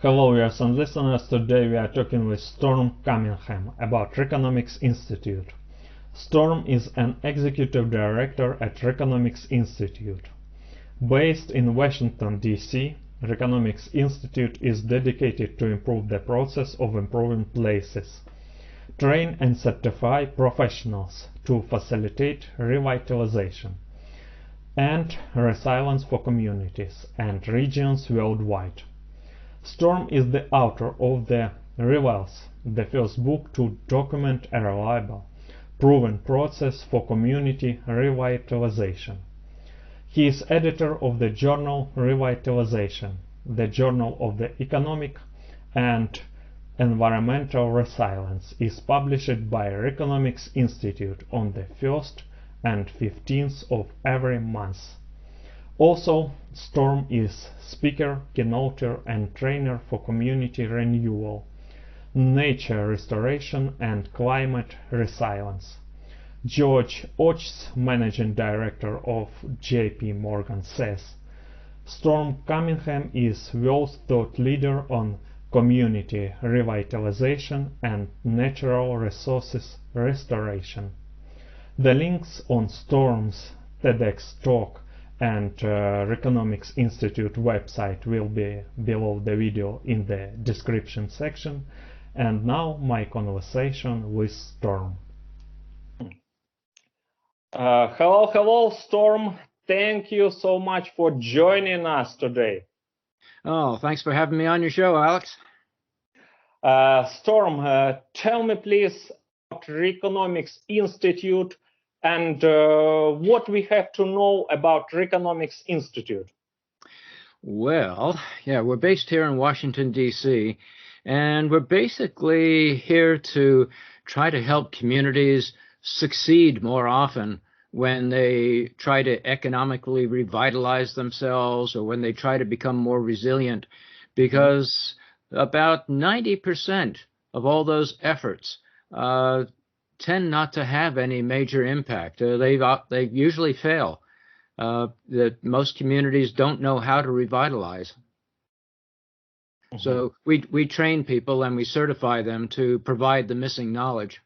Hello viewers and listeners, today we are talking with Storm Cunningham about Reconomics Institute. Storm is an executive director at Reconomics Institute. Based in Washington, D.C., Reconomics Institute is dedicated to improve the process of improving places, train and certify professionals to facilitate revitalization and resilience for communities and regions worldwide. Storm is the author of the Revels, the first book to document a reliable, proven process for community revitalization. He is editor of the journal Revitalization, the journal of the economic and environmental resilience is published by Reconomics Institute on the 1st and 15th of every month. Also, Storm is speaker, keynoter, and trainer for community renewal, nature restoration, and climate resilience. George Ochs, managing director of JP Morgan, says, Storm Cunningham is world thought leader on community revitalization and natural resources restoration. The links on Storm's TEDx talk and Reconomics Institute website will be below the video in the description section. And now my conversation with Storm. Hello, Storm. Thank you so much for joining us today. Oh, thanks for having me on your show, Alex. Storm, tell me please about Reconomics Institute and what we have to know about Reconomics Institute. Well, yeah, we're based here in Washington, D.C., and we're basically here to try to help communities succeed more often when they try to economically revitalize themselves or when they try to become more resilient, because about 90% of all those efforts tend not to have any major impact. They usually fail. That most communities don't know how to revitalize. So we train people and we certify them to provide the missing knowledge.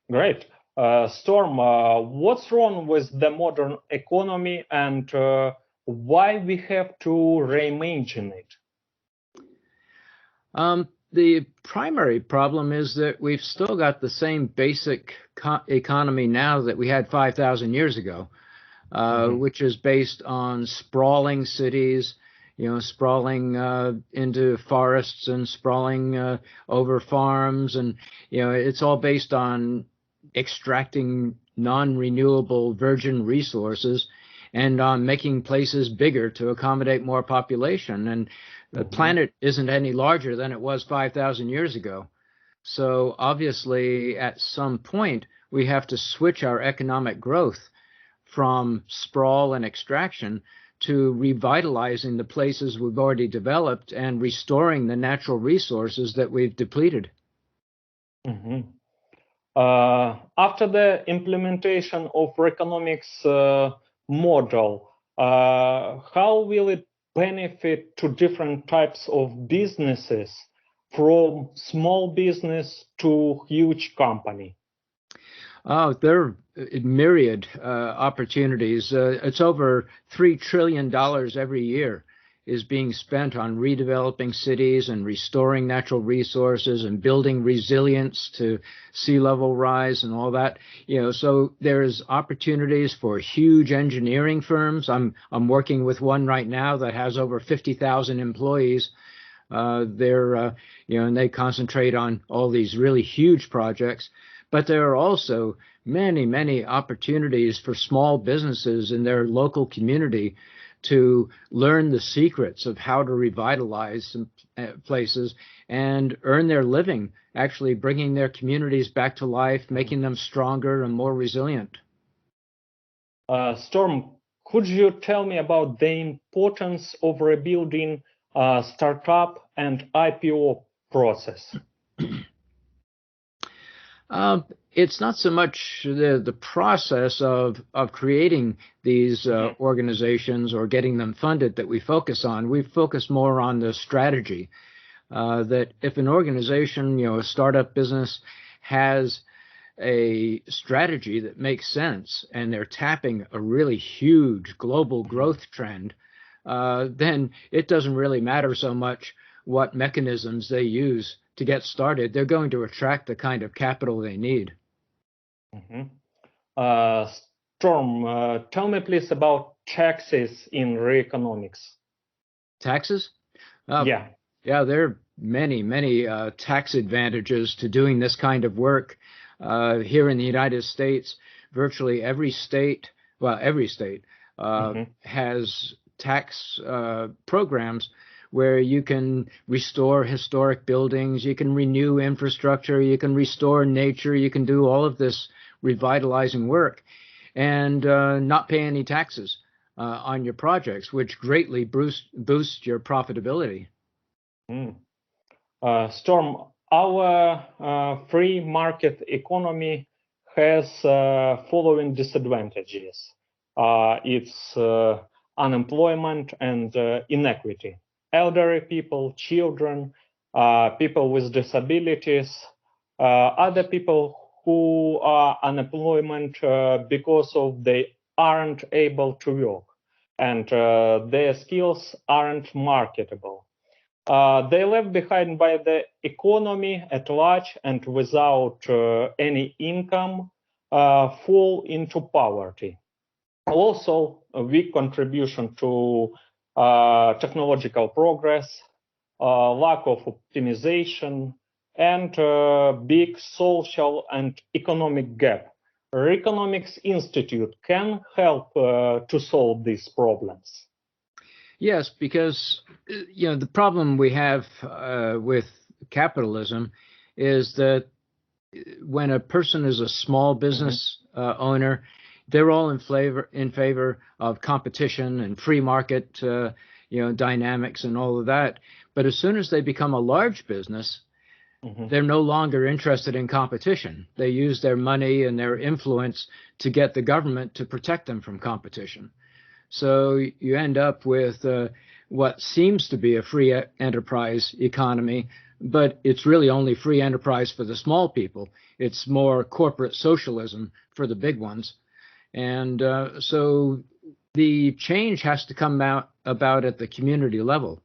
Great. Storm, what's wrong with the modern economy and why we have to reimagine it? The primary problem is that we've still got the same basic economy now that we had 5,000 years ago, which is based on sprawling cities, sprawling into forests and sprawling over farms. And, it's all based on extracting non-renewable virgin resources and on making places bigger to accommodate more population. And the planet isn't any larger than it was 5,000 years ago. So obviously, at some point, we have to switch our economic growth from sprawl and extraction to revitalizing the places we've already developed and restoring the natural resources that we've depleted. After the implementation of Reconomics model, how will it benefit to different types of businesses, from small business to huge company? Oh, there are myriad opportunities. It's over $3 trillion every year is being spent on redeveloping cities and restoring natural resources and building resilience to sea level rise and all that. So there's opportunities for huge engineering firms. I'm working with one right now that has over 50,000 employees. And they concentrate on all these really huge projects. But there are also many, many opportunities for small businesses in their local community to learn the secrets of how to revitalize some places and earn their living, actually bringing their communities back to life, making them stronger and more resilient. Storm, could you tell me about the importance of rebuilding startup and IPO process? It's not so much the process of creating these organizations or getting them funded that we focus on. We focus more on the strategy. That if an organization, a startup business, has a strategy that makes sense and they're tapping a really huge global growth trend, then it doesn't really matter so much what mechanisms they use to get started. They're going to attract the kind of capital they need. Storm, tell me please about taxes in Reeconomics. Taxes? Yeah. Yeah, there are many tax advantages to doing this kind of work. Here in the United States, virtually every state has tax programs where you can restore historic buildings, you can renew infrastructure, you can restore nature, you can do all of this revitalizing work and not pay any taxes on your projects, which greatly boost your profitability. Storm, our free market economy has following disadvantages. It's unemployment and inequity. Elderly people, children, people with disabilities, other people who are unemployment because of they aren't able to work and their skills aren't marketable. They left behind by the economy at large and without any income fall into poverty. Also, a weak contribution to technological progress, lack of optimization, and big social and economic gap. Reconomics Institute can help to solve these problems. Yes, because the problem we have with capitalism is that when a person is a small business owner, they're all in favor of competition and free market dynamics and all of that. But as soon as they become a large business, they're no longer interested in competition. They use their money and their influence to get the government to protect them from competition. So you end up with what seems to be a free enterprise economy, but it's really only free enterprise for the small people. It's more corporate socialism for the big ones. And so the change has to come about at the community level.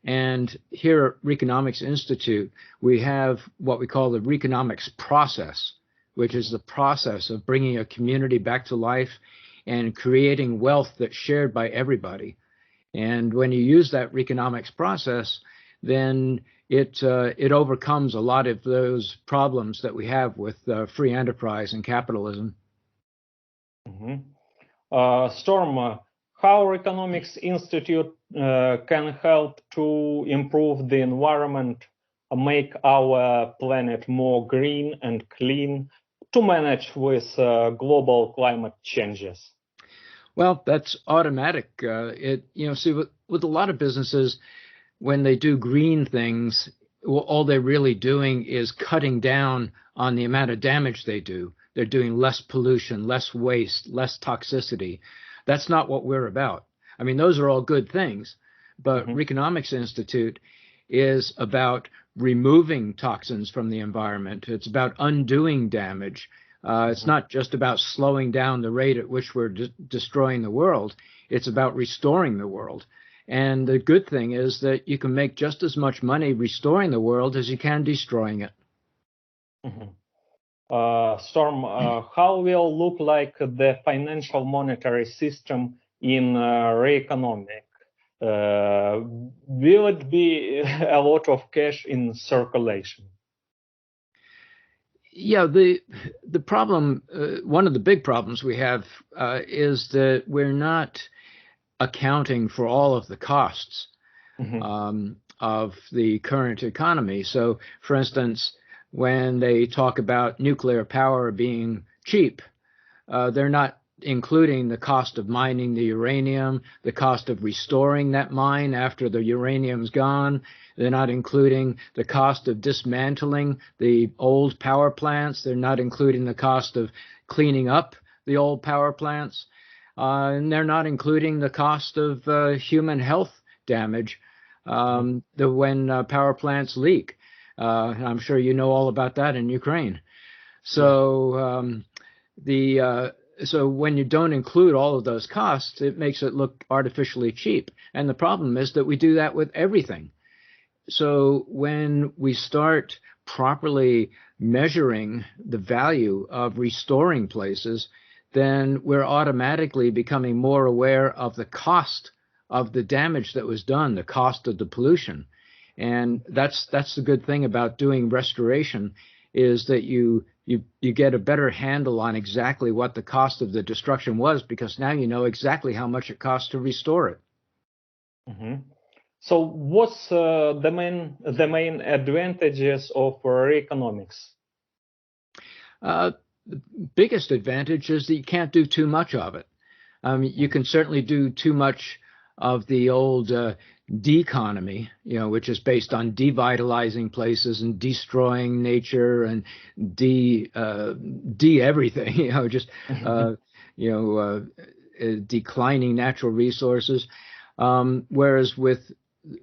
And here at Reeconomics Institute, we have what we call the Reeconomics process, which is the process of bringing a community back to life and creating wealth that's shared by everybody. And when you use that Reeconomics process, then it overcomes a lot of those problems that we have with free enterprise and capitalism. Storm, how Reconomics Institute can help to improve the environment, make our planet more green and clean, to manage with global climate changes? Well, that's automatic. See, with a lot of businesses, when they do green things, all they're really doing is cutting down on the amount of damage they do. They're doing less pollution, less waste, less toxicity. That's not what we're about. I mean, those are all good things, but Reconomics Institute is about removing toxins from the environment. It's about undoing damage. It's not just about slowing down the rate at which we're destroying the world. It's about restoring the world. And the good thing is that you can make just as much money restoring the world as you can destroying it. Storm, how will look like the financial monetary system in Reeconomics? Will it be a lot of cash in circulation? Yeah, the problem, one of the big problems we have is that we're not accounting for all of the costs of the current economy. So, for instance, when they talk about nuclear power being cheap, they're not including the cost of mining the uranium, the cost of restoring that mine after the uranium's gone. They're not including the cost of dismantling the old power plants. They're not including the cost of cleaning up the old power plants. And they're not including the cost of human health damage when power plants leak. I'm sure you know all about that in Ukraine. So so when you don't include all of those costs, it makes it look artificially cheap. And the problem is that we do that with everything. So when we start properly measuring the value of restoring places, then we're automatically becoming more aware of the cost of the damage that was done, the cost of the pollution. And that's the good thing about doing restoration, is that you get a better handle on exactly what the cost of the destruction was, because now you know exactly how much it costs to restore it. Mm-hmm. So what's the main advantages of Reconomics? The biggest advantage is that you can't do too much of it. You can certainly do too much of the old de-economy, which is based on devitalizing places and destroying nature and everything, just declining natural resources. Whereas with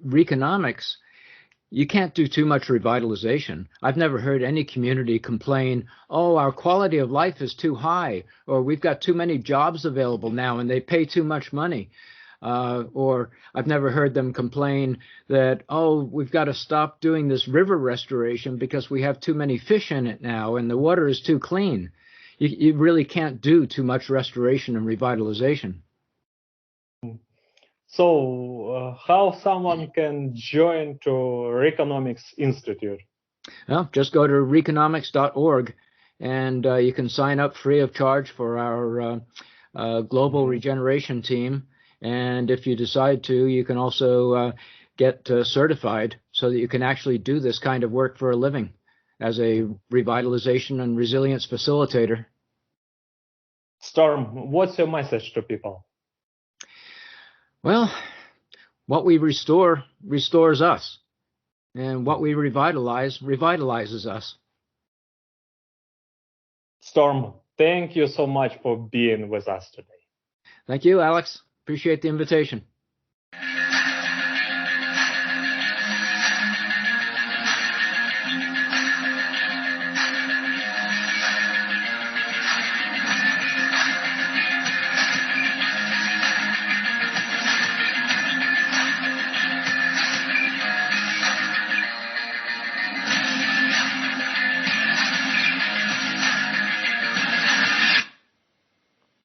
Reconomics, you can't do too much revitalization. I've never heard any community complain, oh, our quality of life is too high, or we've got too many jobs available now and they pay too much money. Or I've never heard them complain that, oh, we've got to stop doing this river restoration because we have too many fish in it now and the water is too clean. You really can't do too much restoration and revitalization. So how someone can join to Reconomics Institute? Well, just go to Reconomics.org and you can sign up free of charge for our global regeneration team. And if you decide to, you can also get certified so that you can actually do this kind of work for a living as a revitalization and resilience facilitator. Storm, what's your message to people? Well, what we restore restores us, and what we revitalize revitalizes us. Storm, thank you so much for being with us today. Thank you, Alex. Appreciate the invitation.